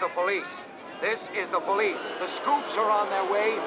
the police. This is the police. The scoops are on their way.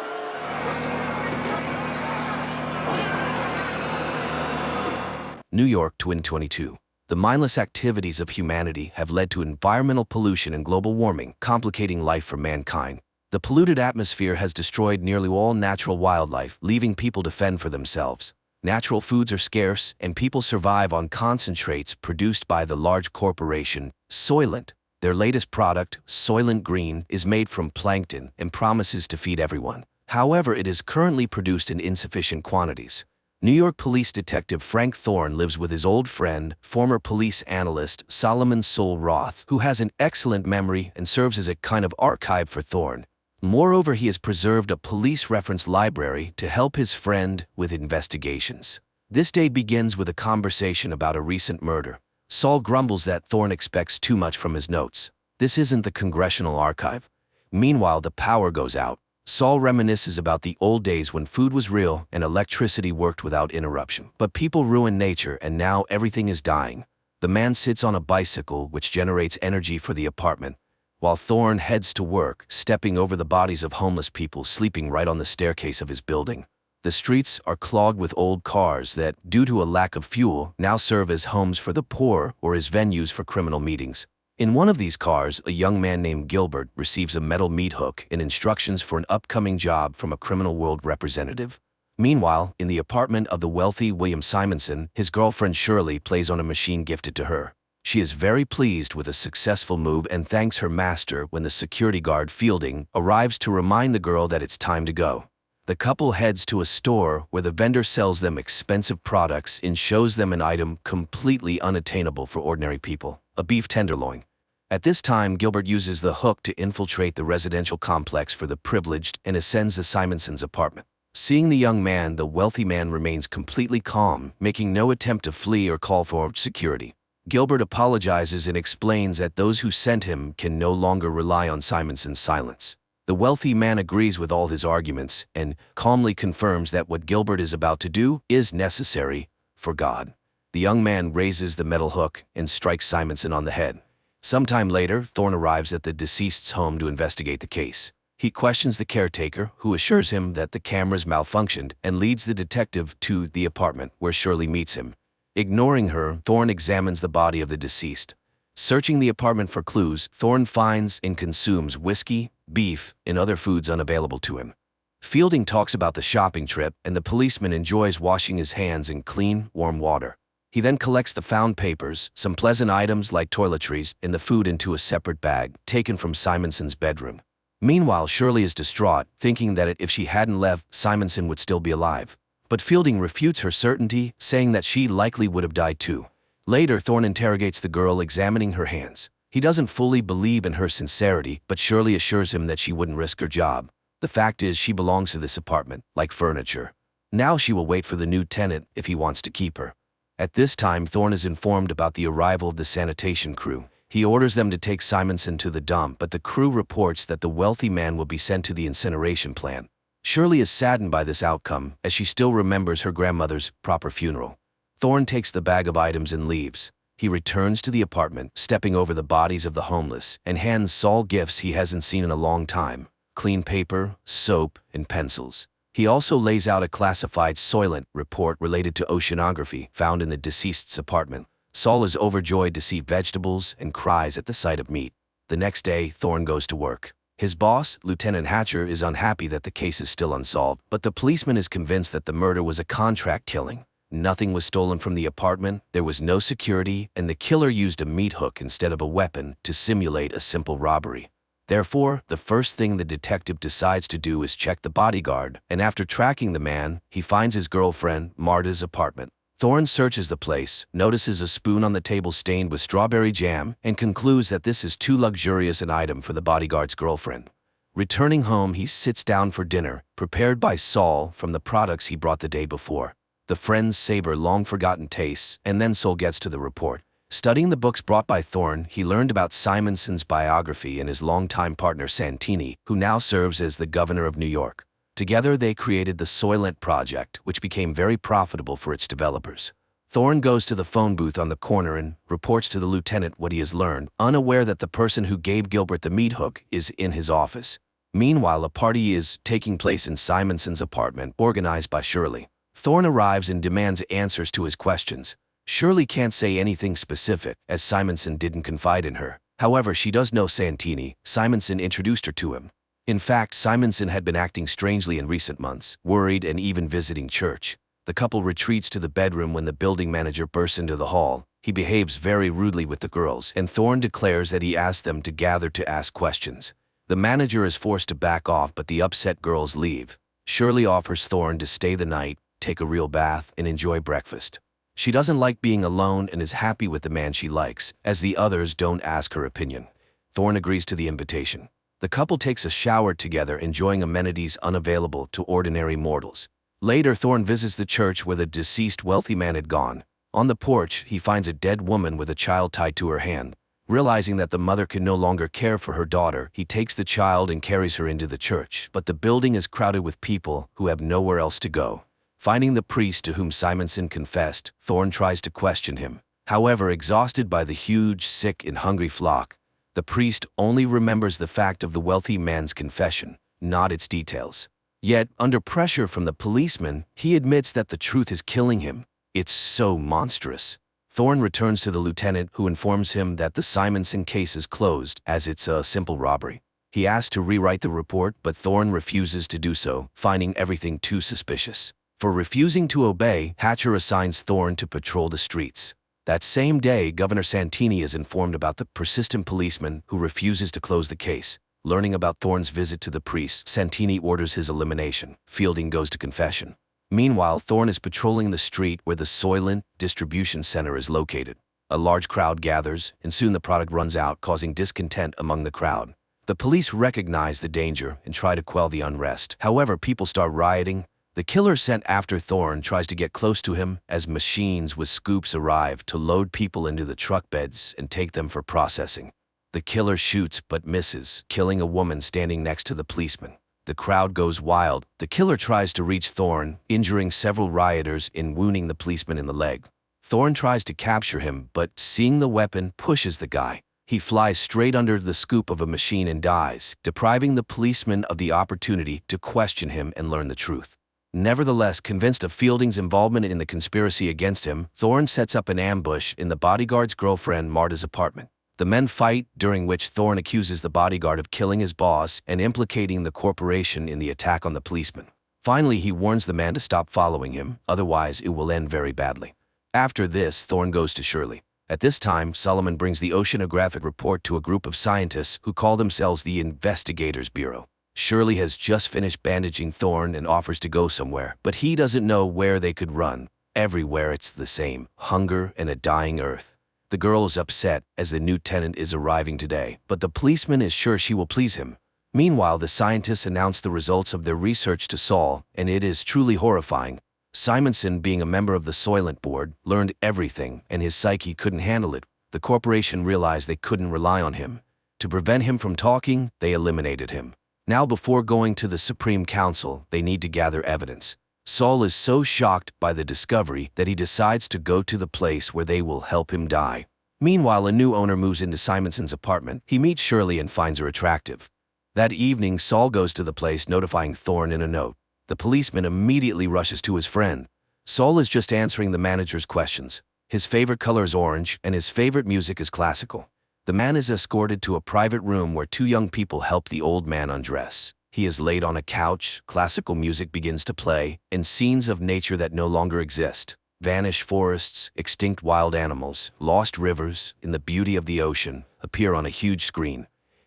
New York 2022. The mindless activities of humanity have led to environmental pollution and global warming, complicating life for mankind. The polluted atmosphere has destroyed nearly all natural wildlife, leaving people to fend for themselves. Natural foods are scarce, and people survive on concentrates produced by the large corporation, Soylent. Their latest product, Soylent Green, is made from plankton and promises to feed everyone. However, it is currently produced in insufficient quantities. New York Police Detective Frank Thorne lives with his old friend, former police analyst Solomon Sol Roth, who has an excellent memory and serves as a kind of archive for Thorne. Moreover, he has preserved a police reference library to help his friend with investigations. This day begins with a conversation about a recent murder. Sol grumbles that Thorne expects too much from his notes. This isn't the Congressional Archive. Meanwhile, the power goes out. Sol reminisces about the old days when food was real and electricity worked without interruption. But people ruin nature, and now everything is dying. The man sits on a bicycle, which generates energy for the apartment, while Thorne heads to work, stepping over the bodies of homeless people sleeping right on the staircase of his building. The streets are clogged with old cars that, due to a lack of fuel, now serve as homes for the poor or as venues for criminal meetings. In one of these cars, a young man named Gilbert receives a metal meat hook and instructions for an upcoming job from a criminal world representative. Meanwhile, in the apartment of the wealthy William Simonson, his girlfriend Shirley plays on a machine gifted to her. She is very pleased with a successful move and thanks her master when the security guard Fielding arrives to remind the girl that it's time to go. The couple heads to a store where the vendor sells them expensive products and shows them an item completely unattainable for ordinary people, a beef tenderloin. At this time, Gilbert uses the hook to infiltrate the residential complex for the privileged and ascends the Simonsons' apartment. Seeing the young man, the wealthy man remains completely calm, making no attempt to flee or call for security. Gilbert apologizes and explains that those who sent him can no longer rely on Simonson's silence. The wealthy man agrees with all his arguments and calmly confirms that what Gilbert is about to do is necessary for God. The young man raises the metal hook and strikes Simonson on the head. Sometime later, Thorne arrives at the deceased's home to investigate the case. He questions the caretaker, who assures him that the cameras malfunctioned, and leads the detective to the apartment where Shirley meets him. Ignoring her, Thorne examines the body of the deceased. Searching the apartment for clues, Thorne finds and consumes whiskey, beef, and other foods unavailable to him. Fielding talks about the shopping trip, and the policeman enjoys washing his hands in clean, warm water. He then collects the found papers, some pleasant items like toiletries, and the food into a separate bag, taken from Simonson's bedroom. Meanwhile, Shirley is distraught, thinking that if she hadn't left, Simonson would still be alive. But Fielding refutes her certainty, saying that she likely would have died too. Later, Thorne interrogates the girl, examining her hands. He doesn't fully believe in her sincerity, but Shirley assures him that she wouldn't risk her job. The fact is, she belongs to this apartment, like furniture. Now she will wait for the new tenant if he wants to keep her. At this time, Thorne is informed about the arrival of the sanitation crew. He orders them to take Simonson to the dump, but the crew reports that the wealthy man will be sent to the incineration plant. Shirley is saddened by this outcome, as she still remembers her grandmother's proper funeral. Thorne takes the bag of items and leaves. He returns to the apartment, stepping over the bodies of the homeless, and hands Sol gifts he hasn't seen in a long time: clean paper, soap, and pencils. He also lays out a classified Soylent report related to oceanography found in the deceased's apartment. Sol is overjoyed to see vegetables and cries at the sight of meat. The next day, Thorne goes to work. His boss, Lieutenant Hatcher, is unhappy that the case is still unsolved, but the policeman is convinced that the murder was a contract killing. Nothing was stolen from the apartment, there was no security, and the killer used a meat hook instead of a weapon to simulate a simple robbery. Therefore, the first thing the detective decides to do is check the bodyguard, and after tracking the man, he finds his girlfriend, Marta's apartment. Thorne searches the place, notices a spoon on the table stained with strawberry jam, and concludes that this is too luxurious an item for the bodyguard's girlfriend. Returning home, he sits down for dinner, prepared by Sol from the products he brought the day before. The friends savor long-forgotten tastes, and then Sol gets to the report. Studying the books brought by Thorne, he learned about Simonson's biography and his longtime partner Santini, who now serves as the governor of New York. Together they created the Soylent Project, which became very profitable for its developers. Thorne goes to the phone booth on the corner and reports to the lieutenant what he has learned, unaware that the person who gave Gilbert the meat hook is in his office. Meanwhile, a party is taking place in Simonson's apartment, organized by Shirley. Thorne arrives and demands answers to his questions. Shirley can't say anything specific, as Simonson didn't confide in her. However, she does know Santini. Simonson introduced her to him. In fact, Simonson had been acting strangely in recent months, worried and even visiting church. The couple retreats to the bedroom when the building manager bursts into the hall. He behaves very rudely with the girls, and Thorne declares that he asked them to gather to ask questions. The manager is forced to back off, but the upset girls leave. Shirley offers Thorne to stay the night, take a real bath, and enjoy breakfast. She doesn't like being alone and is happy with the man she likes, as the others don't ask her opinion. Thorne agrees to the invitation. The couple takes a shower together, enjoying amenities unavailable to ordinary mortals. Later, Thorne visits the church where the deceased wealthy man had gone. On the porch, he finds a dead woman with a child tied to her hand. Realizing that the mother can no longer care for her daughter, he takes the child and carries her into the church, but the building is crowded with people who have nowhere else to go. Finding the priest to whom Simonson confessed, Thorne tries to question him. However, exhausted by the huge, sick and hungry flock, the priest only remembers the fact of the wealthy man's confession, not its details. Yet, under pressure from the policeman, he admits that the truth is killing him. It's so monstrous. Thorne returns to the lieutenant, who informs him that the Simonson case is closed, as it's a simple robbery. He asks to rewrite the report, but Thorne refuses to do so, finding everything too suspicious. For refusing to obey, Hatcher assigns Thorne to patrol the streets. That same day, Governor Santini is informed about the persistent policeman who refuses to close the case. Learning about Thorne's visit to the priest, Santini orders his elimination. Fielding goes to confession. Meanwhile, Thorne is patrolling the street where the Soylent distribution center is located. A large crowd gathers, and soon the product runs out, causing discontent among the crowd. The police recognize the danger and try to quell the unrest. However, people start rioting. The killer sent after Thorne tries to get close to him as machines with scoops arrive to load people into the truck beds and take them for processing. The killer shoots but misses, killing a woman standing next to the policeman. The crowd goes wild. The killer tries to reach Thorne, injuring several rioters and wounding the policeman in the leg. Thorne tries to capture him, but seeing the weapon, pushes the guy. He flies straight under the scoop of a machine and dies, depriving the policeman of the opportunity to question him and learn the truth. Nevertheless, convinced of Fielding's involvement in the conspiracy against him, Thorne sets up an ambush in the bodyguard's girlfriend Marta's apartment. The men fight, during which Thorne accuses the bodyguard of killing his boss and implicating the corporation in the attack on the policeman. Finally, he warns the man to stop following him, otherwise it will end very badly. After this, Thorne goes to Shirley. At this time, Solomon brings the oceanographic report to a group of scientists who call themselves the Investigators Bureau. Shirley has just finished bandaging Thorne and offers to go somewhere, but he doesn't know where they could run. Everywhere it's the same: hunger and a dying earth. The girl is upset as the new tenant is arriving today, but the policeman is sure she will please him. Meanwhile, the scientists announce the results of their research to Saul, and it is truly horrifying. Simonson, being a member of the Soylent board, learned everything, and his psyche couldn't handle it. The corporation realized they couldn't rely on him. To prevent him from talking, they eliminated him. Now, before going to the Supreme Council, they need to gather evidence. Saul is so shocked by the discovery that he decides to go to the place where they will help him die. Meanwhile, a new owner moves into Simonson's apartment. He meets Shirley and finds her attractive. That evening, Saul goes to the place, notifying Thorne in a note. The policeman immediately rushes to his friend. Saul is just answering the manager's questions. His favorite color is orange, and his favorite music is classical. The man is escorted to a private room where two young people help the old man undress. He is laid on a couch, classical music begins to play, and scenes of nature that no longer exist. Vanished forests, extinct wild animals, lost rivers, and the beauty of the ocean appear on a huge screen.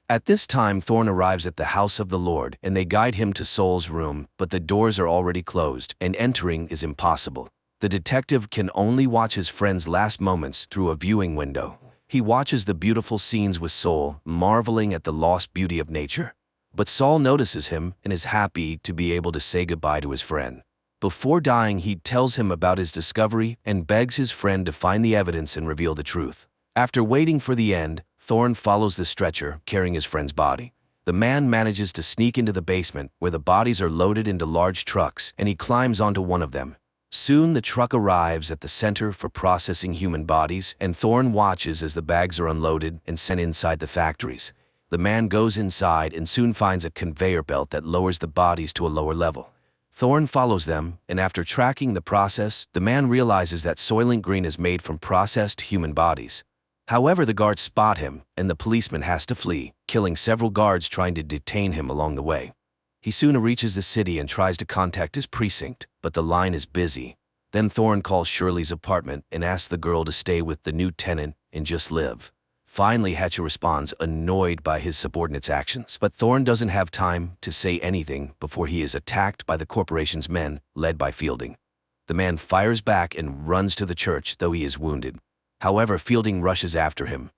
At this time, Thorne arrives at the house of the Lord, and they guide him to Saul's room, but the doors are already closed, and entering is impossible. The detective can only watch his friend's last moments through a viewing window. He watches the beautiful scenes with Saul, marveling at the lost beauty of nature. But Saul notices him and is happy to be able to say goodbye to his friend. Before dying, he tells him about his discovery and begs his friend to find the evidence and reveal the truth. After waiting for the end, Thorne follows the stretcher, carrying his friend's body. The man manages to sneak into the basement, where the bodies are loaded into large trucks, and he climbs onto one of them. Soon the truck arrives at the center for processing human bodies, and Thorne watches as the bags are unloaded and sent inside the factories. The man goes inside and soon finds a conveyor belt that lowers the bodies to a lower level. Thorne follows them, and after tracking the process, the man realizes that Soylent Green is made from processed human bodies. However, the guards spot him, and the policeman has to flee, killing several guards trying to detain him along the way. He soon reaches the city and tries to contact his precinct, but the line is busy. Then Thorne calls Shirley's apartment and asks the girl to stay with the new tenant and just live. Finally, Hatcher responds, annoyed by his subordinate's actions, but Thorne doesn't have time to say anything before he is attacked by the corporation's men, led by Fielding. The man fires back and runs to the church, though he is wounded. However, Fielding rushes after him.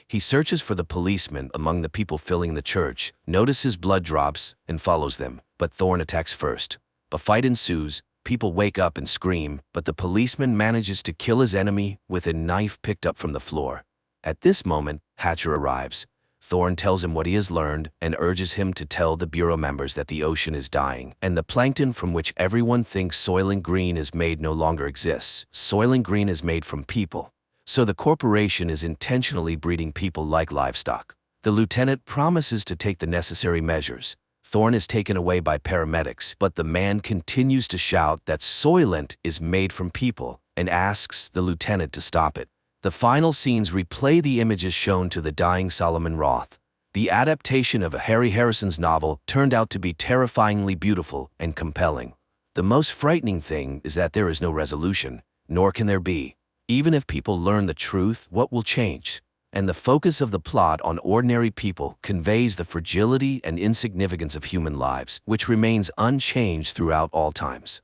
He searches for the policeman among the people filling the church, notices blood drops, and follows them, but Thorne attacks first. A fight ensues, people wake up and scream, but the policeman manages to kill his enemy with a knife picked up from the floor. At this moment, Hatcher arrives. Thorne tells him what he has learned and urges him to tell the Bureau members that the ocean is dying, and the plankton from which everyone thinks Soylent Green is made no longer exists. Soylent Green is made from people. So the corporation is intentionally breeding people like livestock. The lieutenant promises to take the necessary measures. Thorne is taken away by paramedics, but the man continues to shout that Soylent is made from people and asks the lieutenant to stop it. The final scenes replay the images shown to the dying Solomon Roth. The adaptation of Harry Harrison's novel turned out to be terrifyingly beautiful and compelling. The most frightening thing is that there is no resolution, nor can there be. Even if people learn the truth, what will change? And the focus of the plot on ordinary people conveys the fragility and insignificance of human lives, which remains unchanged throughout all times.